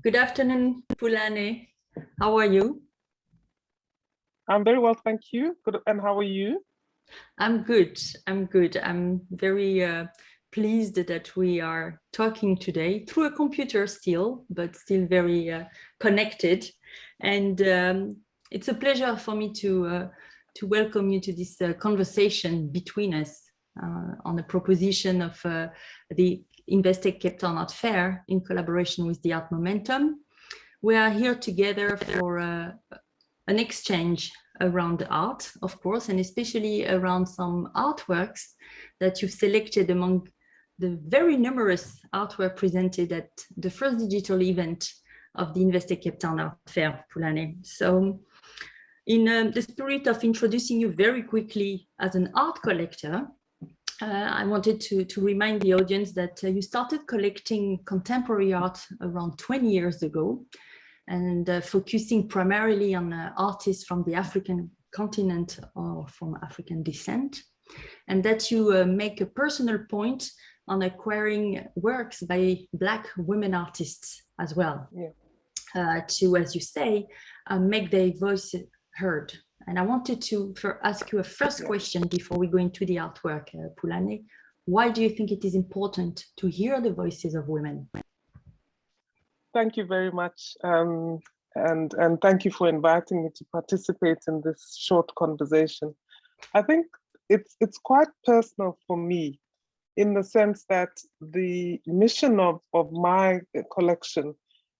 Good afternoon, Pulane. How are you? I'm very well, thank you. Good. And how are you? I'm good. I'm good. I'm very pleased that we are talking today through a computer still, but still very connected. And it's a pleasure for me to welcome you to this conversation between us on the proposition of the Investec Cape Town Art Fair in collaboration with the Art Momentum. We are here together for an exchange around art, of course, and especially around some artworks that you've selected among the very numerous artwork presented at the first digital event of the Investec Cape Town Art Fair, Pulane. So in the spirit of introducing you very quickly as an art collector, I wanted to remind the audience that you started collecting contemporary art around 20 years ago, and focusing primarily on artists from the African continent or from African descent, and that you make a personal point on acquiring works by Black women artists as well, to, as you say, make their voice heard. And I wanted to ask you a first question before we go into the artwork, Pulane. Why do you think it is important to hear the voices of women? Thank you very much. And thank you for inviting me to participate in this short conversation. I think it's quite personal for me, in the sense that the mission of my collection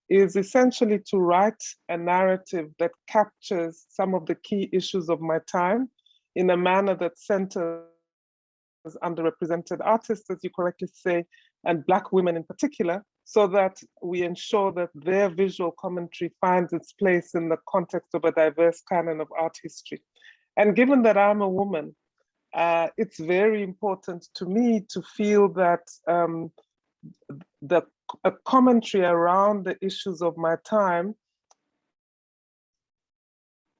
is essentially to write a narrative that captures some of the key issues of my time in a manner that centers underrepresented artists, as you correctly say, and Black women in particular, so that we ensure that their visual commentary finds its place in the context of a diverse canon of art history. And given that I'm a woman, it's very important to me to feel that a commentary around the issues of my time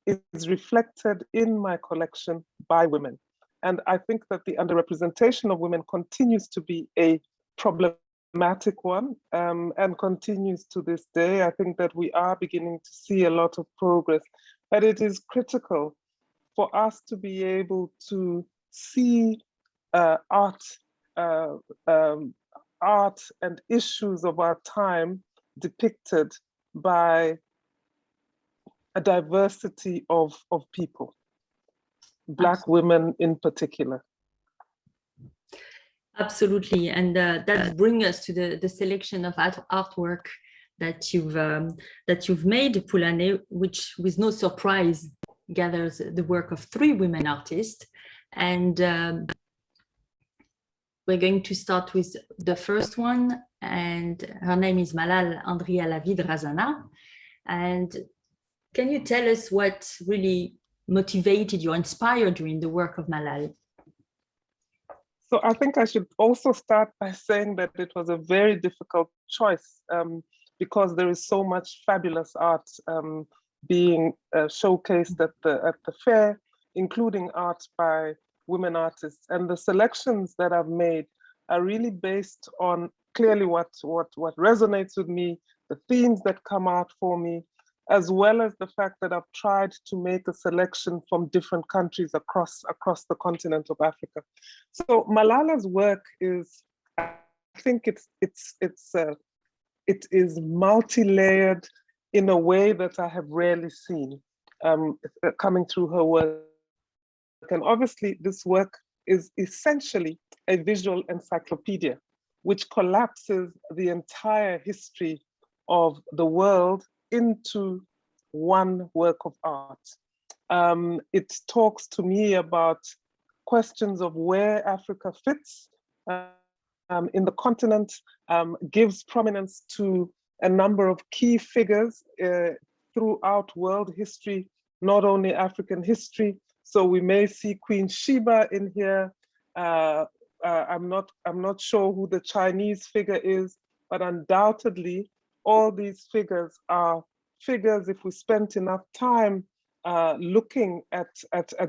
is reflected in my collection by women. And I think that the underrepresentation of women continues to be a problematic one, and continues to this day. I think that we are beginning to see a lot of progress, but it is critical for us to be able to see art and issues of our time depicted by a diversity of people, Black women in particular. Absolutely, and that brings us to the selection of artwork that you've made, Pulane, which, with no surprise, gathers the work of 3 women artists. And we're going to start with the first one, and her name is Malal Andria Lavid Razana. And can you tell us what really motivated you, inspired you in the work of Malal? So I think I should also start by saying that it was a very difficult choice, because there is so much fabulous art being showcased at the fair, including art by women artists. And the selections that I've made are really based on clearly what resonates with me, the themes that come out for me, as well as the fact that I've tried to make a selection from different countries across the continent of Africa. So Malala's work is, I think it is multi-layered in a way that I have rarely seen coming through her work. And obviously this work is essentially a visual encyclopedia, which collapses the entire history of the world into one work of art. It talks to me about questions of where Africa fits in the continent, gives prominence to a number of key figures throughout world history, not only African history. So we may see Queen Sheba in here. I'm not sure who the Chinese figure is, but undoubtedly all these figures are figures, if we spent enough time looking at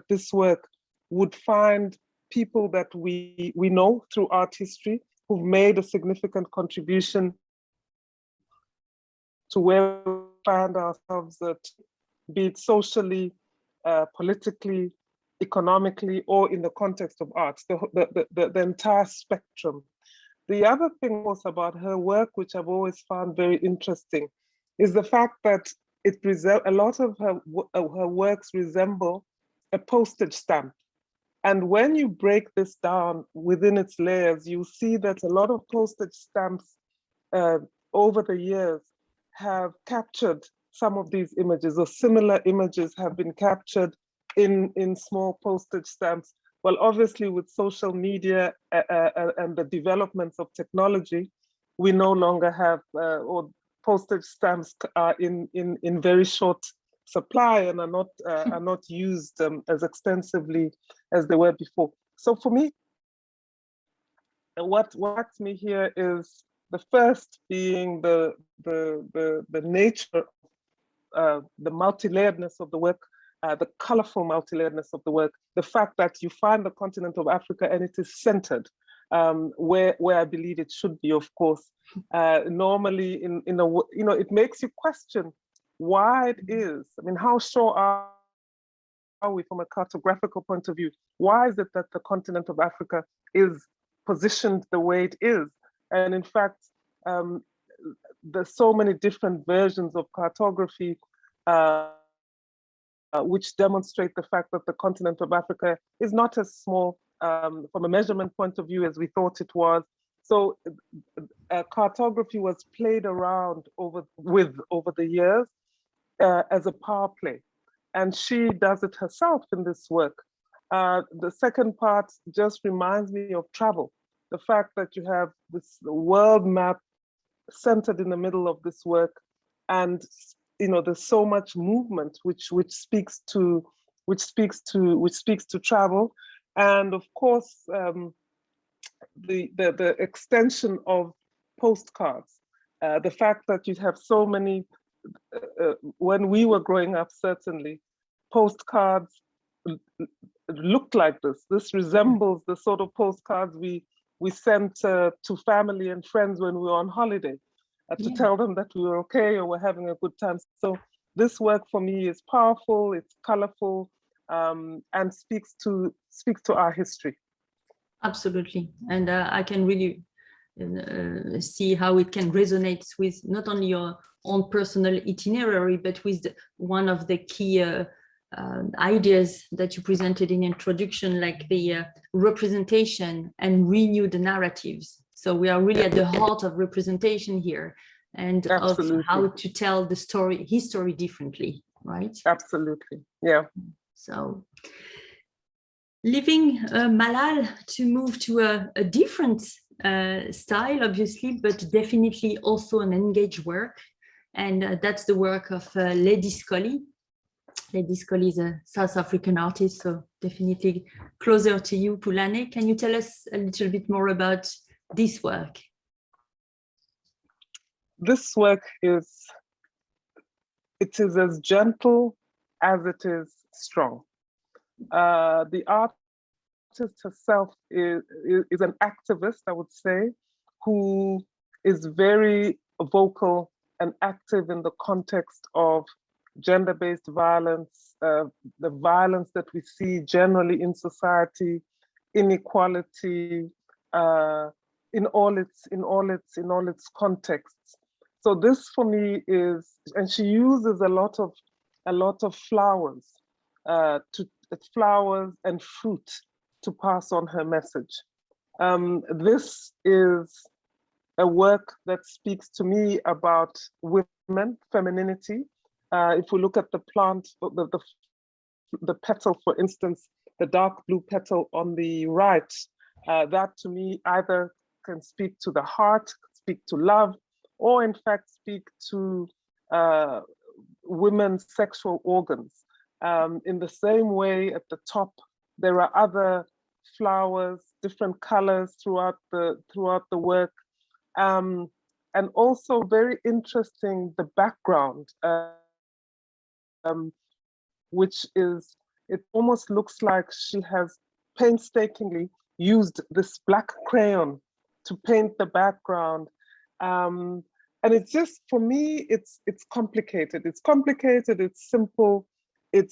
this work, would find people that we know through art history who've made a significant contribution to where we find ourselves at, be it socially, politically, economically, or in the context of arts, the entire spectrum. The other thing was about her work, which I've always found very interesting, is the fact that a lot of her works resemble a postage stamp. And when you break this down within its layers, you see that a lot of postage stamps over the years have captured some of these images, or similar images have been captured in small postage stamps. Well, obviously with social media and the developments of technology, we no longer have, or postage stamps are in very short supply and are not used as extensively as they were before. So for me, what attracts me here is the first being the nature, the multi-layeredness of the work, the colorful multi-layeredness of the work, the fact that you find the continent of Africa and it is centered where I believe it should be, of course. Normally, it makes you question why it is. I mean, how sure are we from a cartographical point of view? Why is it that the continent of Africa is positioned the way it is? And in fact, there's so many different versions of cartography which demonstrate the fact that the continent of Africa is not as small from a measurement point of view as we thought it was. So cartography was played around over the years as a power play. And she does it herself in this work. The second part just reminds me of travel. The fact that you have this world map centered in the middle of this work, and there's so much movement which speaks to travel, and of course the extension of postcards. The fact that you have so many. When we were growing up, certainly, postcards looked like this. This resembles the sort of postcards we sent to family and friends when we were on holiday, to tell them that we were okay or we're having a good time. So this work for me is powerful, it's colorful, and speaks to our history. Absolutely, and I can really see how it can resonate with not only your own personal itinerary, but with one of the key ideas that you presented in introduction, like the representation and renewed narratives. So we are really at the heart of representation here, and Absolutely. of how to tell the history differently, right? Absolutely, yeah. So leaving Malal to move to a different style, obviously, but definitely also an engaged work. And that's the work of Lady Scully. Lady Scully is a South African artist, so definitely closer to you, Pulane. Can you tell us a little bit more about this work? This work is as gentle as it is strong. The artist herself is an activist, I would say, who is very vocal and active in the context of gender-based violence, the violence that we see generally in society, inequality, in all its contexts. So this for me is, and she uses a lot of flowers, flowers and fruit to pass on her message. This is a work that speaks to me about women, femininity. If we look at the plant, the petal, for instance, the dark blue petal on the right, that to me either can speak to the heart, speak to love, or in fact speak to women's sexual organs. In the same way, at the top, there are other flowers, different colors throughout the work. And also very interesting, the background, which is, it almost looks like she has painstakingly used this black crayon to paint the background. it's just, for me, it's complicated. It's complicated, it's simple, it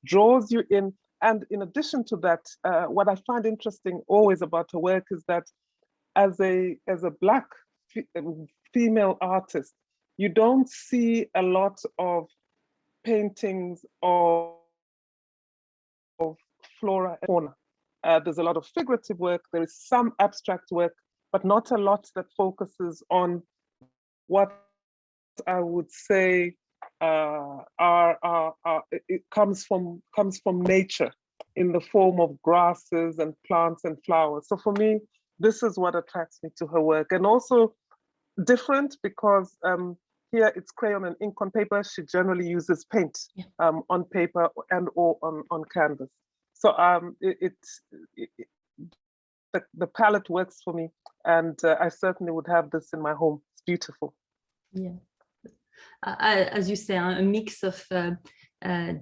draws you in. And in addition to that, what I find interesting always about her work is that as a Black female artist, you don't see a lot of paintings of flora and fauna. There's a lot of figurative work, there is some abstract work, but not a lot that focuses on what I would say it comes from nature in the form of grasses and plants and flowers. So for me, this is what attracts me to her work. And also different because here it's crayon and ink on paper. She generally uses paint on paper and or on canvas. So the palette works for me, and I certainly would have this in my home. It's beautiful. Yeah, as you say, a mix of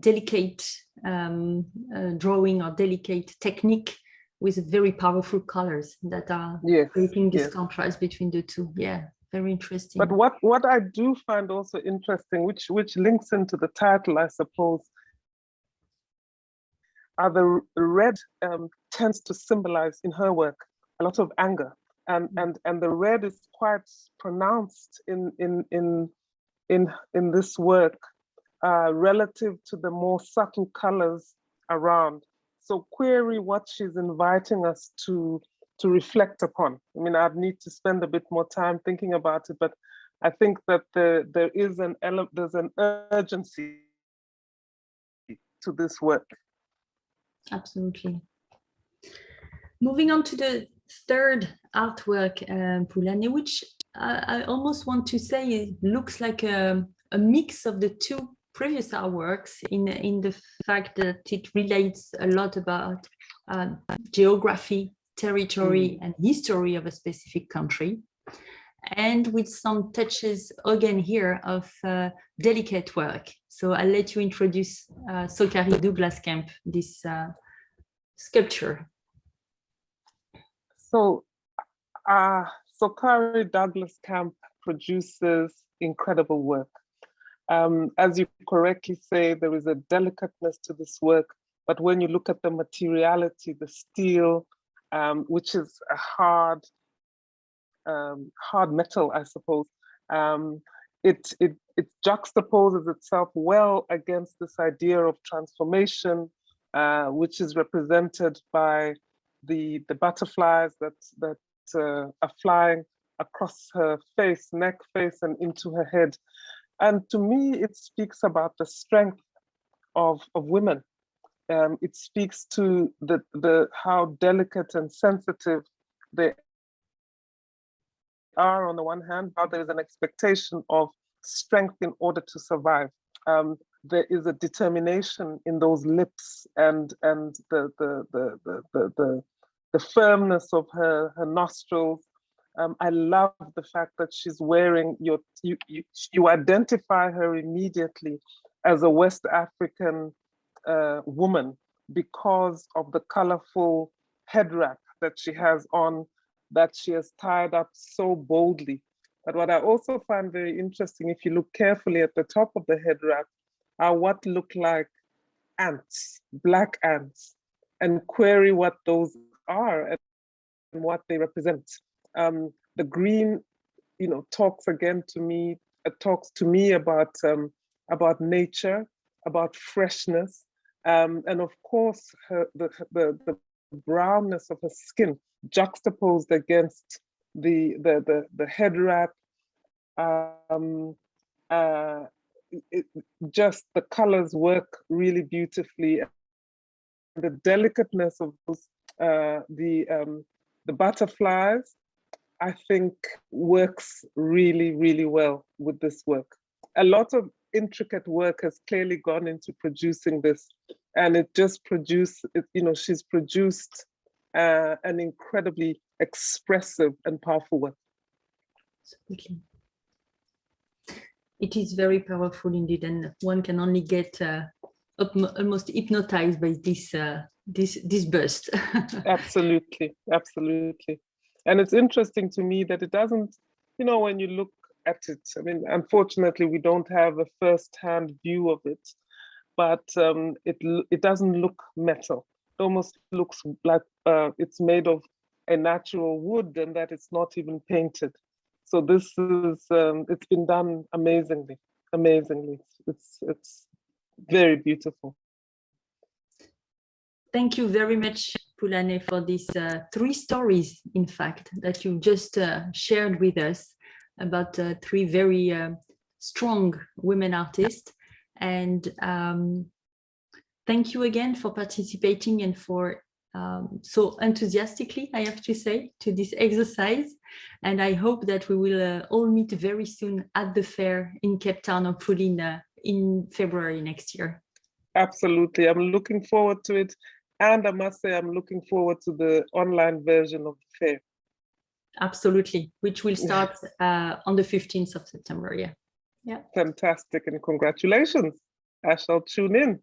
delicate drawing or delicate technique with very powerful colors that are creating this contrast between the two. Yeah, very interesting. But what I do find also interesting, which links into the title, I suppose, are the red tends to symbolize in her work a lot of anger, and the red is quite pronounced in this work relative to the more subtle colors around. So query what she's inviting us to reflect upon. I mean, I'd need to spend a bit more time thinking about it, but I think that there's an urgency to this work. Absolutely. Moving on to the third artwork, Pulane, which I almost want to say it looks like a mix of the two previous artworks in the fact that it relates a lot about geography, territory, and history of a specific country, and with some touches again here of delicate work. So I'll let you introduce Sokari Douglas Camp, this sculpture. So Sokari Douglas Camp produces incredible work. As you correctly say, there is a delicateness to this work, but when you look at the materiality, the steel, which is a hard metal, I suppose, it juxtaposes itself well against this idea of transformation, which is represented by the butterflies that are flying across her face, neck, face, and into her head. And to me, it speaks about the strength of women. It speaks to how delicate and sensitive they are on the one hand, how there is an expectation of strength in order to survive. There is a determination in those lips and the firmness of her nostrils. I love the fact that she's wearing, you identify her immediately as a West African woman because of the colorful head wrap that she has on, that she has tied up so boldly. But what I also find very interesting, if you look carefully at the top of the head wrap, are what look like ants, black ants, and query what those are and what they represent. The green, talks again to me. It talks to me about nature, about freshness, and of course the brownness of her skin juxtaposed against the head wrap. Just the colors work really beautifully. The delicateness of those, the butterflies, I think works really, really well with this work. A lot of intricate work has clearly gone into producing this, and it just produced, she's produced an incredibly expressive and powerful work. Absolutely. It is very powerful indeed, and one can only get almost hypnotized by this burst. Absolutely, absolutely. And it's interesting to me that it doesn't, when you look at it. I mean, unfortunately, we don't have a first-hand view of it, but it doesn't look metal. It almost looks like it's made of a natural wood and that it's not even painted. So this is, it's been done amazingly, amazingly. It's very beautiful. Thank you very much, Pulane, for these 3 stories, in fact, that you just shared with us about 3 very strong women artists. And thank you again for participating and for so enthusiastically, I have to say, to this exercise. And I hope that we will all meet very soon at the fair in Cape Town or Pulane in February next year. Absolutely. I'm looking forward to it. And I must say, I'm looking forward to the online version of the fair. Absolutely, which will start on the 15th of September. Yeah. Fantastic, and congratulations. I shall tune in.